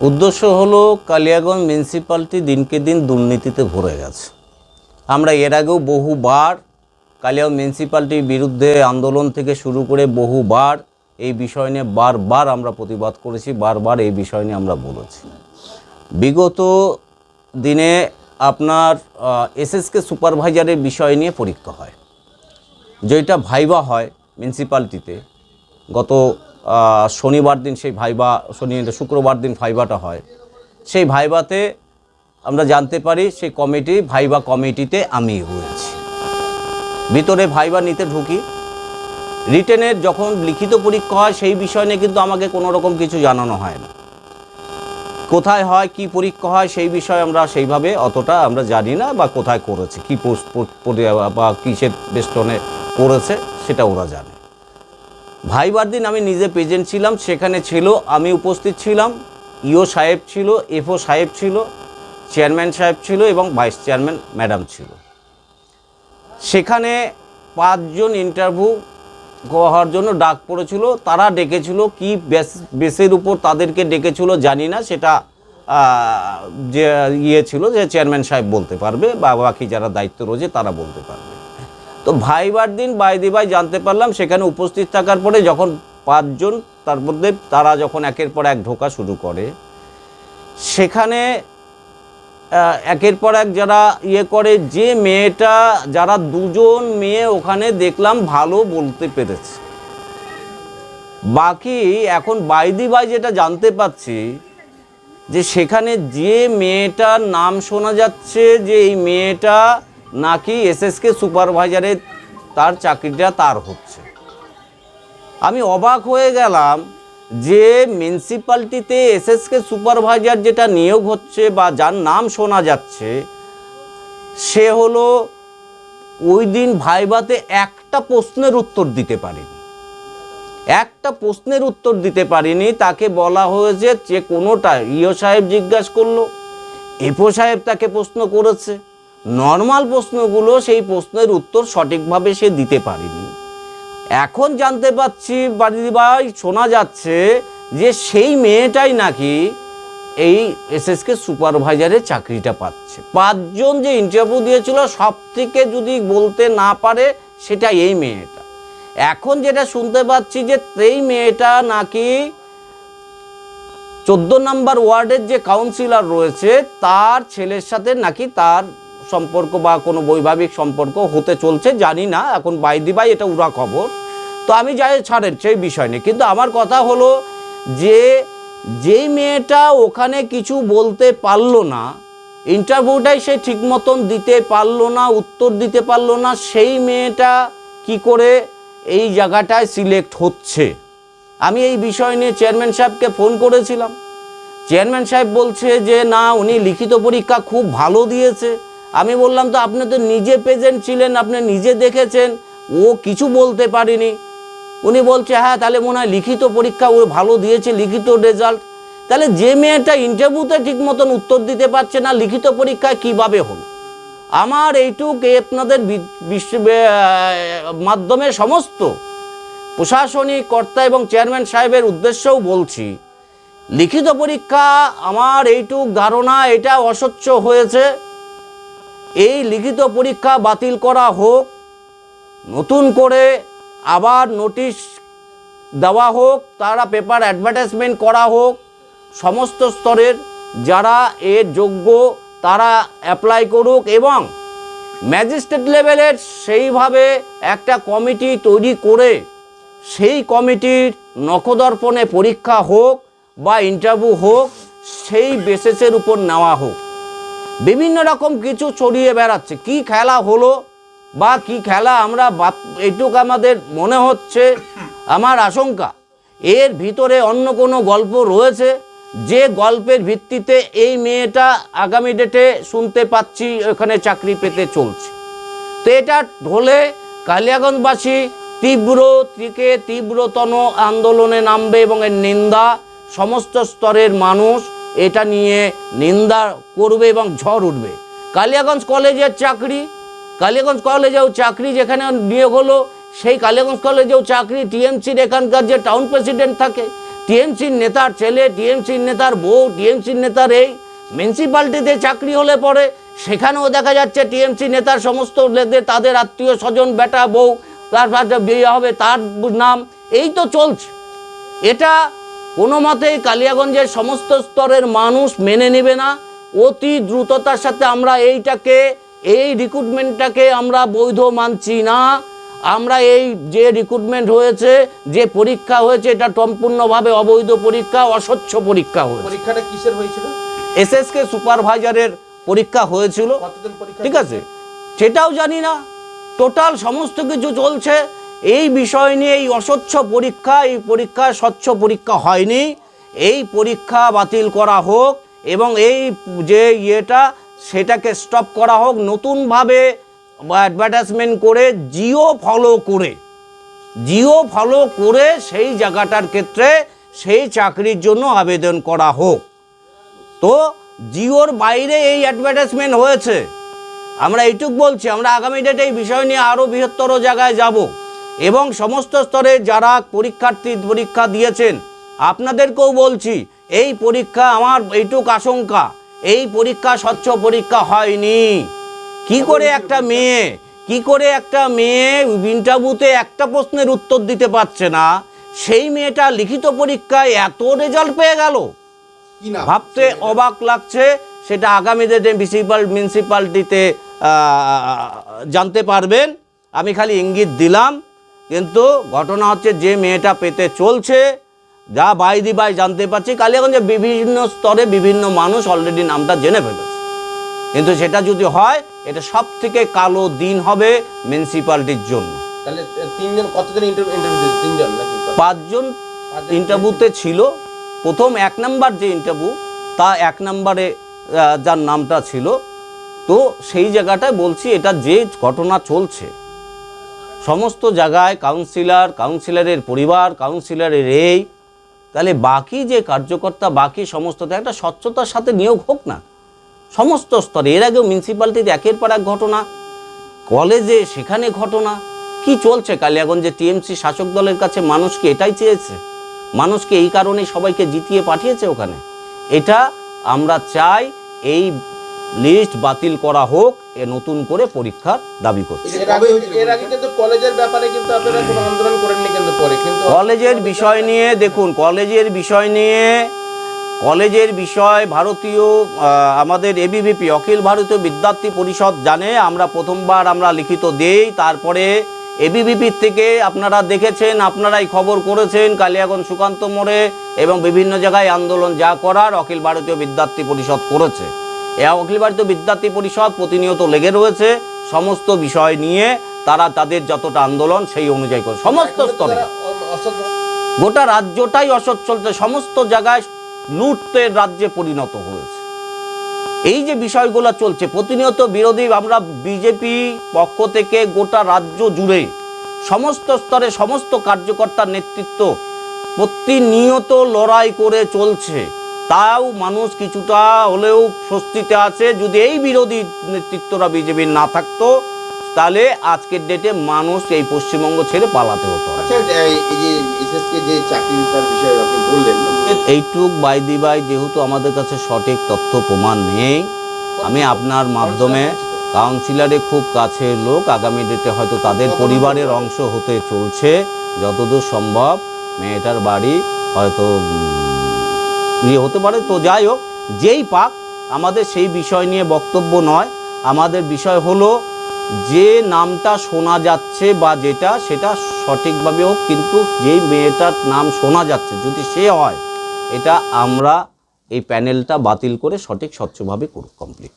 উদ্দেশ্য হলো কালিয়াগঞ্জ মিউনিসিপ্যালিটি দিনকে দিন দুর্নীতিতে ভরে গেছে। আমরা এর আগেও বহুবার কালিয়াগঞ্জ মিউনিসিপ্যালিটির বিরুদ্ধে আন্দোলন থেকে শুরু করে বহুবার এই বিষয় নিয়ে বারবার আমরা প্রতিবাদ করেছি, বারবার এই বিষয় নিয়ে আমরা বলেছি। বিগত দিনে আপনার এসএসকে সুপারভাইজারের বিষয় নিয়ে পরীক্ষা হয়, যেটা ভাইবা হয় মিউনিসিপ্যালিটিতে। গত শনিবার দিন সেই ভাইবা, শুক্রবার দিন ভাইবাটা হয়। সেই ভাইবাতে আমরা জানতে পারি সেই ভাইবা কমিটিতে আমি রয়েছি। ভিতরে ভাইবা নিতে ঢুকি, রিটেনের যখন লিখিত পরীক্ষা হয় সেই বিষয় নিয়ে কিন্তু আমাকে কোনো রকম কিছু জানানো হয় না। কোথায় হয়, কি পরীক্ষা হয় সেই বিষয়ে আমরা সেইভাবে অতটা আমরা জানি না, বা কোথায় করেছে, কী বা কিসের বেষ্টনে করেছে সেটা ওরা জানে। ভাইবার দিন আমি নিজে প্রেজেন্ট ছিলাম, সেখানে ছিল, আমি উপস্থিত ছিলাম, ইও সাহেব ছিল, এফও সাহেব ছিল, চেয়ারম্যান সাহেব ছিল এবং ভাইস চেয়ারম্যান ম্যাডাম ছিল। সেখানে 5 জন ইন্টারভিউ হওয়ার জন্য ডাক পড়েছিল। তারা ডেকেছিল, কি বেসের উপর তাদেরকে ডেকেছিল জানি না, সেটা যে ছিল যে চেয়ারম্যান সাহেব বলতে পারবে, বা বাকি যারা দায়িত্ব রয়েছে তারা বলতে পারবে। তো ভাইবার দিন ভাই জানতে পারলাম, সেখানে উপস্থিত থাকার পরে যখন 5 জন, তার মধ্যে তারা যখন একের পর এক ঢোকা শুরু করে, সেখানে একের পর এক যারা করে, যে মেয়েটা, যারা 2 জন মেয়ে ওখানে দেখলাম ভালো বলতে পেরেছে। বাকি এখন ভাই যেটা জানতে পাচ্ছি যে সেখানে যে মেয়েটার নাম শোনা যাচ্ছে যে এই মেয়েটা নাকি এসএসকে সুপারভাইজারে তার চাকরিটা তার হচ্ছে। আমি অবাক হয়ে গেলাম যে মিউনিসিপ্যালিটিতে এসএসকে সুপারভাইজার যেটা নিয়োগ হচ্ছে বা যার নাম শোনা যাচ্ছে, সে হলো ওই দিন ভাইবাতে একটা প্রশ্নের উত্তর দিতে পারেনি। তাকে বলা হয়েছে যে কোনোটা, ইও সাহেব জিজ্ঞাসা করলো, এফও সাহেব তাকে প্রশ্ন করেছে, নর্মাল প্রশ্নগুলো, সেই প্রশ্নের উত্তর সঠিকভাবে সে দিতে পারেনি। এখন জানতে পাচ্ছি ভাই, শোনা যাচ্ছে যে সেই মেয়েটাই নাকি এই এসএসকে সুপারভাইজারের চাকরিটা পাচ্ছে। 5 জন যে ইন্টারভিউ দিয়েছিল সব থেকে যদি বলতে না পারে সেটা এই মেয়েটা। এখন যেটা শুনতে পাচ্ছি যে এই মেয়েটা নাকি 14 নম্বর ওয়ার্ডের যে কাউন্সিলর রয়েছে তার ছেলের সাথে নাকি তার সম্পর্ক বা কোনো বৈবাহিক সম্পর্ক হতে চলছে, জানি না, এখন ভাই এটা উড়া খবর। তো আমি যাই ছাড়েন সেই বিষয় নেই, কিন্তু আমার কথা হলো যে যেই মেয়েটা ওখানে কিছু বলতে পারলো না, ইন্টারভিউটাই সে ঠিক মতন দিতে পারলো না, উত্তর দিতে পারলো না, সেই মেয়েটা কি করে এই জায়গাটায় সিলেক্ট হচ্ছে। আমি এই বিষয় নিয়ে চেয়ারম্যান সাহেবকে ফোন করেছিলাম। চেয়ারম্যান সাহেব বলছে যে না, উনি লিখিত পরীক্ষা খুব ভালো দিয়েছে। আমি বললাম তো আপনি তো নিজে প্রেজেন্ট ছিলেন, আপনি নিজে দেখেছেন, ও কিছু বলতে পারেনি। উনি বলছে হ্যাঁ, তাহলে মনে হয় লিখিত পরীক্ষা ও ভালো দিয়েছে, লিখিত রেজাল্ট। তাহলে যে মেয়েটা ইন্টারভিউতে ঠিক মতন উত্তর দিতে পারছে না, লিখিত পরীক্ষায় কিভাবে হলো? আমার এইটুকু আপনাদের মাধ্যমে সমস্ত প্রশাসনিক কর্তা এবং চেয়ারম্যান সাহেবের উদ্দেশ্যেও বলছি, লিখিত পরীক্ষা আমার এইটুক ধারণা এটা অস্বচ্ছ হয়েছে। এই লিখিত পরীক্ষা বাতিল করা হোক, নতুন করে আবার নোটিশ দেওয়া হোক, তারা পেপার অ্যাডভার্টাইজমেন্ট করা হোক, সমস্ত স্তরের যারা এর যোগ্য তারা অ্যাপ্লাই করুক, এবং ম্যাজিস্ট্রেট লেভেলের সেইভাবে একটা কমিটি তৈরি করে সেই কমিটির নখদর্পণে পরীক্ষা হোক বা ইন্টারভিউ হোক, সেই বেসিসের উপর নেওয়া হোক। বিভিন্ন রকম কিছু ছড়িয়ে বেড়াচ্ছে, কি খেলা হলো বা কি খেলা, আমরা এইটুকু আমাদের মনে হচ্ছে, আমার আশঙ্কা এর ভিতরে অন্য কোনো গল্প রয়েছে, যে গল্পের ভিত্তিতে এই মেয়েটা আগামী ডেটে শুনতে পাচ্ছি ওখানে চাকরি পেতে চলছে। তো এটা হলে কালিয়াগঞ্জবাসী তীব্রতম আন্দোলনে নামবে এবং এর নিন্দা সমস্ত স্তরের মানুষ এটা নিয়ে নিন্দা করবে এবং ঝড় উঠবে। কালিয়াগঞ্জ কলেজেও চাকরি যেখানে নিয়োগ হলো, সেই কালিয়াগঞ্জ কলেজেও চাকরি টিএমসির এখানকার যে টাউন প্রেসিডেন্ট থাকে টিএমসির নেতার ছেলে, টিএমসির নেতার বউ, টিএমসির নেতার এই মিউনিসিপ্যালিটিতে চাকরি হলে পরে সেখানেও দেখা যাচ্ছে টিএমসি নেতার সমস্ত তাদের আত্মীয় স্বজন, বেটা বউ, তারপর বিয়ে হবে তার নাম, এই তো চলছে। এটা কোনো মতেই কালিয়াগঞ্জের সমস্ত স্তরের মানুষ মেনে নেবে না। অতি দ্রুততার সাথে আমরা এই রিক্রুটমেন্টটাকে আমরা বৈধ মানছি না। আমরা এই যে রিক্রুটমেন্ট হয়েছে, যে পরীক্ষা হয়েছে, এটা সম্পূর্ণভাবে অবৈধ পরীক্ষা, অস্বচ্ছ পরীক্ষা হয়েছে। পরীক্ষাটা কিসের হয়েছিল? এসএসকে সুপারভাইজারের পরীক্ষা হয়েছিল। ঠিক আছে, সেটাও জানি না। টোটাল সমস্ত কিছু চলছে এই বিষয় নিয়ে। এই অস্বচ্ছ পরীক্ষা, এই পরীক্ষা স্বচ্ছ পরীক্ষা হয়নি। এই পরীক্ষা বাতিল করা হোক এবং এই যে সেটাকে স্টপ করা হোক। নতুনভাবে অ্যাডভার্টাইজমেন্ট করে জিও ফলো করে সেই জায়গাটার ক্ষেত্রে সেই চাকরির জন্য আবেদন করা হোক। তো জিওর বাইরে এই অ্যাডভার্টাইজমেন্ট হয়েছে। আমরা এইটুক বলছি, আমরা আগামী ডেটে এই বিষয় নিয়ে আরও বৃহত্তর জায়গায় যাব এবং সমস্ত স্তরে যারা পরীক্ষা দিয়েছেন আপনাদেরকেও বলছি, এই পরীক্ষা আমার এইটুক আশঙ্কা, এই পরীক্ষা স্বচ্ছ পরীক্ষা হয়নি। কি করে একটা মেয়ে ইন্টারভিউতে একটা প্রশ্নের উত্তর দিতে পারছে না, সেই মেয়েটা লিখিত পরীক্ষায় এত রেজাল্ট পেয়ে গেল, ভাবতে অবাক লাগছে। সেটা আগামী দিনে মিউনিসিপ্যালিটিতে জানতে পারবেন। আমি খালি ইঙ্গিত দিলাম, কিন্তু ঘটনা হচ্ছে যে মেয়েটা পেতে চলছে, যা বাই জানতে পারছি, কালিয়াগঞ্জে বিভিন্ন স্তরে বিভিন্ন মানুষ অলরেডি নামটা জেনে ফেলেছে। কিন্তু সেটা যদি হয়, এটা সব থেকে কালো দিন হবে মিউনিসিপ্যালিটির জন্য। তাহলে তিনজন কতদিন ইন্টারভিউ দিয়েছে? তিনজন নাকি পাঁচজন ইন্টারভিউতে ছিল। প্রথম 1 নাম্বার যে ইন্টারভিউ, তা 1 নাম্বারে যার নামটা ছিল। তো সেই জায়গাটায় বলছি, এটা যে ঘটনা চলছে সমস্ত জায়গায়, কাউন্সিলরের পরিবার, কাউন্সিলরের তাহলে বাকি যে কার্যকর্তা, বাকি সমস্ত একটা স্বচ্ছতার সাথে নিয়োগ হোক না সমস্ত স্তরে। এর আগেও মিউনিসিপ্যালিটিতে একের পর এক ঘটনা, কলেজে সেখানে ঘটনা। কি চলছে কালিয়াগঞ্জে? টিএমসি শাসক দলের কাছে মানুষ কি এটাই চেয়েছে? মানুষকে এই কারণেই সবাইকে জিতিয়ে পাঠিয়েছে ওখানে। এটা আমরা চাই এই লিস্ট বাতিল করা হোক, নতুন করে পরিক্ষার দাবি করছি। এর আগে কিন্তু কলেজের ব্যাপারে কিন্তু আপনারা কোনো আন্দোলন করেননি, কিন্তু পরে কিন্তু কলেজের বিষয় নিয়ে দেখুন, কলেজের বিষয় ভারতীয় আমাদের এবিভিপি অখিল ভারতীয় বিদ্যার্থী পরিষদ জানে। আমরা প্রথমবার আমরা লিখিত দেই, তারপরে এবিভিপির থেকে আপনারা দেখেছেন, আপনারাই খবর করেছেন, কালিয়াগঞ্জ সুকান্ত মোড়ে এবং বিভিন্ন জায়গায় আন্দোলন যা করার অখিল ভারতীয় বিদ্যার্থী পরিষদ করেছে। এই অখিল ভারতীয় বিদ্যার্থী পরিষদ প্রতিনিয়ত লেগে রয়েছে সমস্ত বিষয় নিয়ে। তারা তাদের যতটা আন্দোলন সেই অনুযায়ী করে সমস্ত স্তরে। গোটা রাজ্যটাই অসচ্ছল চলছে, সমস্ত জায়গায় লুটের রাজ্যে পরিণত হয়েছে। এই যে বিষয়গুলো চলছে প্রতিনিয়ত বিরোধী, আমরা বিজেপি পক্ষ থেকে গোটা রাজ্য জুড়ে সমস্ত স্তরে সমস্ত কার্যকর্তার নেতৃত্ব প্রতিনিয়ত লড়াই করে চলছে। তাও মানুষ কিছুটা হলেও স্বস্তিতে আছে। যদি এই বিরোধী নেতৃত্বরা বিজেপির না থাকতো, তাহলে আজকের ডেটে মানুষ এই পশ্চিমবঙ্গ ছেড়ে পালাতে হতো। এইটুক বাই যেহেতু আমাদের কাছে সঠিক তথ্য প্রমাণ নেই, আমি আপনার মাধ্যমে কাউন্সিলরে খুব কাছের লোক, আগামী ডেটে হয়তো তাদের পরিবারের অংশ হতে চলছে। যতদূর সম্ভব মেয়েটার বাড়ি হয়তো হতে পারে। তো যাই হোক, যেই পাক, আমাদের সেই বিষয় নিয়ে বক্তব্য নয়। আমাদের বিষয় হলো যে নামটা শোনা যাচ্ছে বা সেটা সঠিকভাবে হোক, কিন্তু যেই মেয়েটার নাম শোনা যাচ্ছে যদি সে হয়, এটা আমরা এই প্যানেলটা বাতিল করে সঠিক স্বচ্ছভাবে কমপ্লিট।